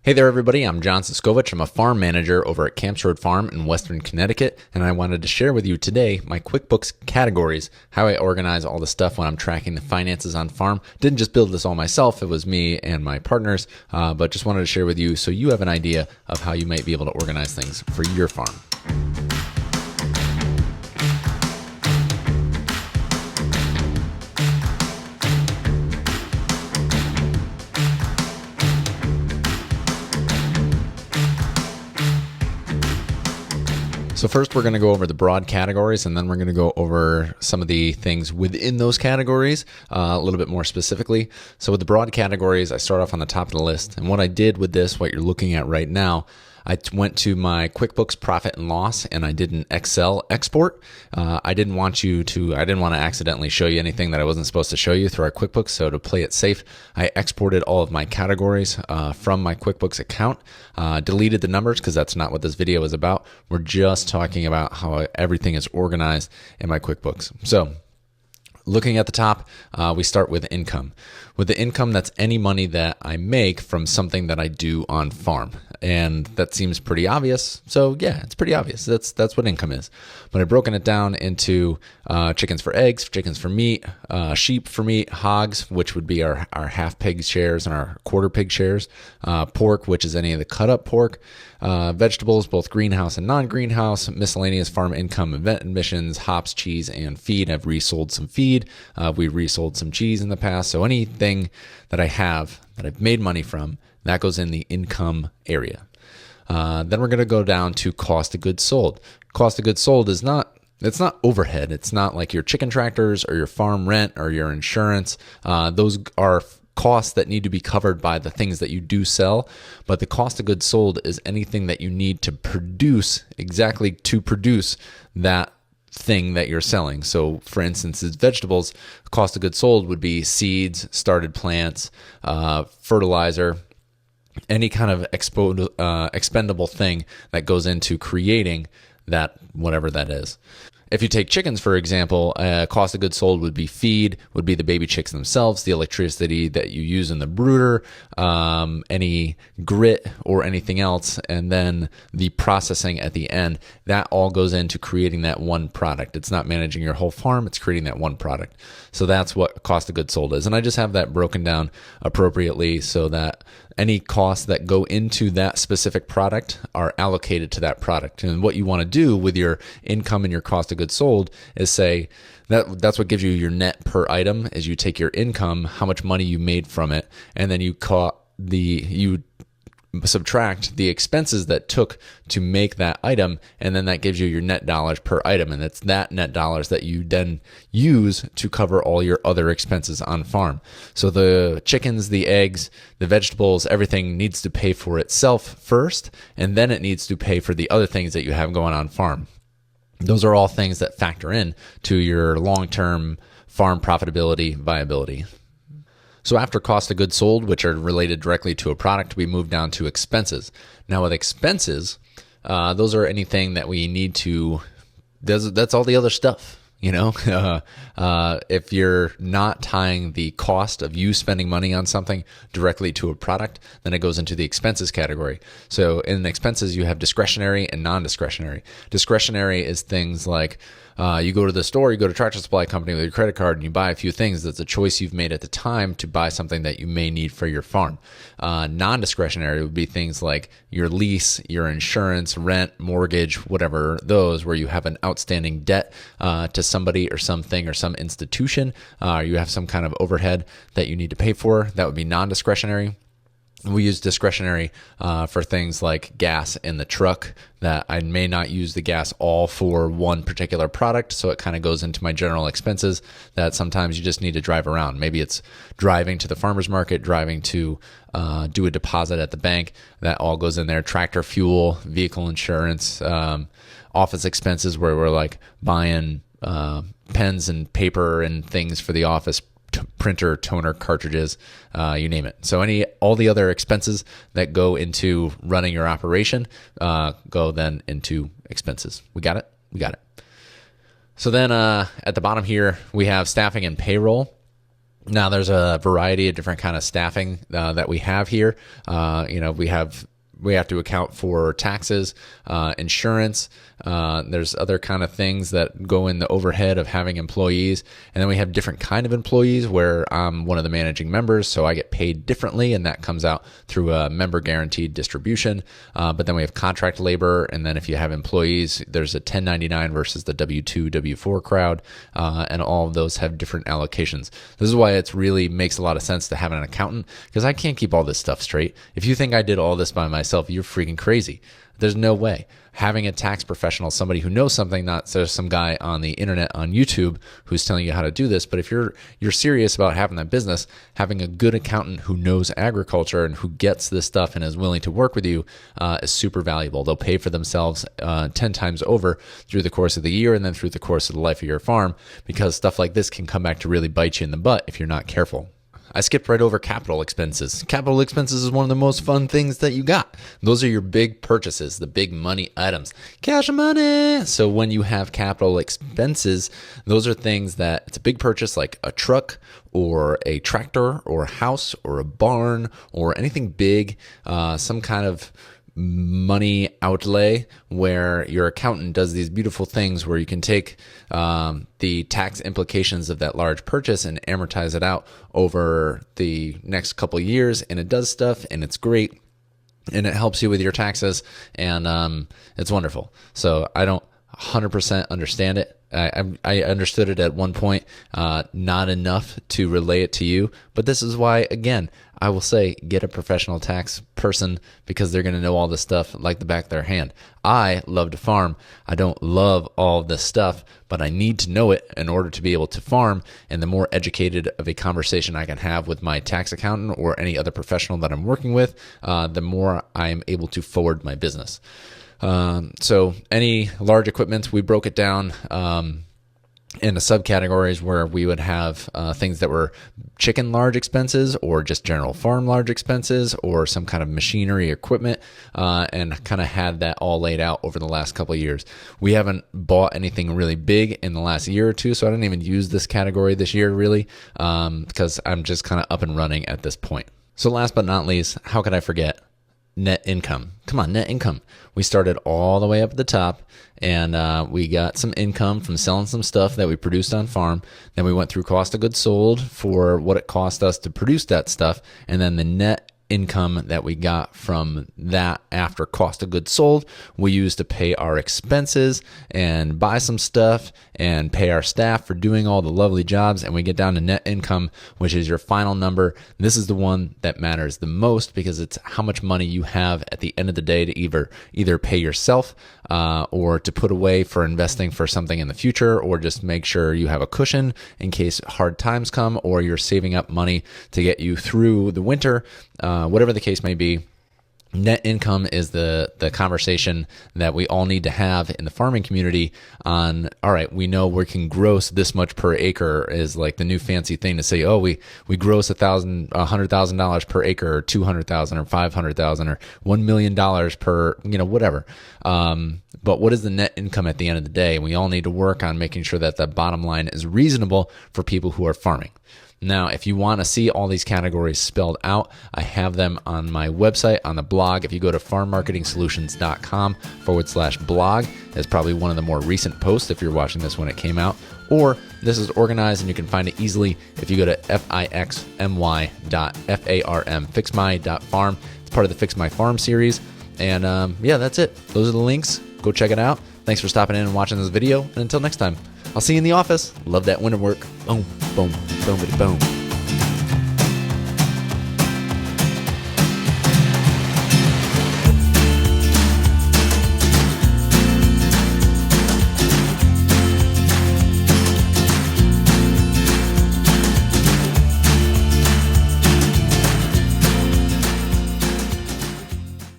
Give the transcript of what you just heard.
Hey there, everybody. I'm John Siskovich. I'm a farm manager over at Camps Road Farm in Western Connecticut, and I wanted to share with you today my QuickBooks categories, how I organize all the stuff when I'm tracking the finances on farm. Didn't just build this all myself. It was me and my partners, but just wanted to share with you so you have an idea of how you might be able to organize things for your farm. So first we're going to go over the broad categories, and then we're going to go over some of the things within those categories a little bit more specifically. So with the broad categories, I start off on the top of the list. And what I did with this, what you're looking at right now, I went to my QuickBooks profit and loss, and I did an Excel export. I didn't want to accidentally show you anything that I wasn't supposed to show you through our QuickBooks. So to play it safe, I exported all of my categories from my QuickBooks account, deleted the numbers because that's not what this video is about. We're just talking about how everything is organized in my QuickBooks. So looking at the top, we start with income. With the income, that's any money that I make from something that I do on farm. And that seems pretty obvious. So yeah, it's pretty obvious. That's what income is. But I've broken it down into chickens for eggs, chickens for meat, sheep for meat, hogs, which would be our half pig shares and our quarter pig shares, pork, which is any of the cut up pork, vegetables, both greenhouse and non-greenhouse, miscellaneous farm income, event admissions, hops, cheese, and feed. I've resold some feed. We resold some cheese in the past. So anything that I have that I've made money from, that goes in the income area. Then we're going to go down to cost of goods sold. Cost of goods sold it's not overhead. It's not like your chicken tractors or your farm rent or your insurance. Those are costs that need to be covered by the things that you do sell. But the cost of goods sold is anything that you need to produce, exactly to produce that thing that you're selling. So for instance, as vegetables, cost of goods sold would be seeds, started plants, fertilizer, any kind of expendable thing that goes into creating that, whatever that is. If you take chickens, for example, cost of goods sold would be feed, would be the baby chicks themselves, the electricity that you use in the brooder, any grit or anything else, and then the processing at the end. That all goes into creating that one product. It's not managing your whole farm, it's creating that one product. So that's what cost of goods sold is. And I just have that broken down appropriately so that any costs that go into that specific product are allocated to that product. And what you want to do with your income and your cost of goods sold is say that's what gives you your net per item. Is you take your income, how much money you made from it, and then you subtract the expenses that took to make that item, and then that gives you your net dollars per item, and it's that net dollars that you then use to cover all your other expenses on farm. So the chickens, the eggs, the vegetables, everything needs to pay for itself first, and then it needs to pay for the other things that you have going on farm. Those are all things that factor in to your long-term farm profitability, viability. So after cost of goods sold, which are related directly to a product, we move down to expenses. Now with expenses, those are anything that we need to, that's all the other stuff. If you're not tying the cost of you spending money on something directly to a product, then it goes into the expenses category. So in expenses, you have discretionary and non-discretionary. Discretionary is things like you go to the store, you go to Tractor Supply Company with your credit card, and you buy a few things. That's a choice you've made at the time to buy something that you may need for your farm. Non-discretionary would be things like your lease, your insurance, rent, mortgage, whatever those, where you have an outstanding debt to somebody or something or some institution. You have some kind of overhead that you need to pay for. That would be non-discretionary. We use discretionary for things like gas in the truck, that I may not use the gas all for one particular product. So it kind of goes into my general expenses that sometimes you just need to drive around. Maybe it's driving to the farmer's market, driving to do a deposit at the bank. That all goes in there. Tractor fuel, vehicle insurance, office expenses where we're like buying pens and paper and things for the office, printer, toner, cartridges, you name it. So all the other expenses that go into running your operation go then into expenses. We got it? We got it. So then at the bottom here, we have staffing and payroll. Now, there's a variety of different kind of staffing that we have here. We have to account for taxes, insurance. There's other kind of things that go in the overhead of having employees. And then we have different kind of employees where I'm one of the managing members, so I get paid differently, and that comes out through a member guaranteed distribution. But then we have contract labor, and then if you have employees, there's a 1099 versus the W-2, W-4 crowd, and all of those have different allocations. This is why it really makes a lot of sense to have an accountant, because I can't keep all this stuff straight. If you think I did all this by myself, you're freaking crazy. There's no way. Having a tax professional, somebody who knows something, not just some guy on the internet on YouTube who's telling you how to do this, but if you're serious about having that business, having a good accountant who knows agriculture and who gets this stuff and is willing to work with you is super valuable. They'll pay for themselves 10 times over through the course of the year and then through the course of the life of your farm, because stuff like this can come back to really bite you in the butt if you're not careful. I skipped right over capital expenses. Capital expenses is one of the most fun things that you got. Those are your big purchases, the big money items. Cash money. So when you have capital expenses, those are things that it's a big purchase like a truck or a tractor or a house or a barn or anything big, some kind of money outlay where your accountant does these beautiful things where you can take the tax implications of that large purchase and amortize it out over the next couple of years, and it does stuff and it's great and it helps you with your taxes, and it's wonderful. So I don't 100% understand it. I understood it at one point, not enough to relay it to you. But this is why, again, I will say get a professional tax person, because they're going to know all this stuff like the back of their hand. I love to farm. I don't love all of this stuff, but I need to know it in order to be able to farm. And the more educated of a conversation I can have with my tax accountant or any other professional that I'm working with, the more I'm able to forward my business. So any large equipment, we broke it down into subcategories where we would have things that were chicken large expenses or just general farm large expenses or some kind of machinery equipment, and kind of had that all laid out over the last couple of years. We haven't bought anything really big in the last year or two, so I didn't even use this category this year really, because I'm just kind of up and running at this point. So last but not least, how could I forget? Net income. Come on, net income. We started all the way up at the top, and we got some income from selling some stuff that we produced on farm. Then we went through cost of goods sold for what it cost us to produce that stuff, and then the net income that we got from that after cost of goods sold, we used to pay our expenses and buy some stuff and pay our staff for doing all the lovely jobs. And we get down to net income, which is your final number. This is the one that matters the most, because it's how much money you have at the end of the day to either pay yourself or to put away for investing for something in the future, or just make sure you have a cushion in case hard times come, or you're saving up money to get you through the winter. Whatever the case may be, net income is the conversation that we all need to have in the farming community on, all right, we know we can gross this much per acre is like the new fancy thing to say, oh, we gross $100,000 per acre, or $200,000 or $500,000 or $1 million per, whatever. But what is the net income at the end of the day? And we all need to work on making sure that the bottom line is reasonable for people who are farming. Now, if you want to see all these categories spelled out, I have them on my website, on the blog. If you go to farmmarketingsolutions.com/blog, it's probably one of the more recent posts if you're watching this when it came out. Or this is organized and you can find it easily if you go to fixmy.farm, fixmy.farm. It's part of the Fix My Farm series. And that's it. Those are the links. Go check it out. Thanks for stopping in and watching this video. And until next time, I'll see you in the office. Love that winter work. Boom, boom, boom, boom.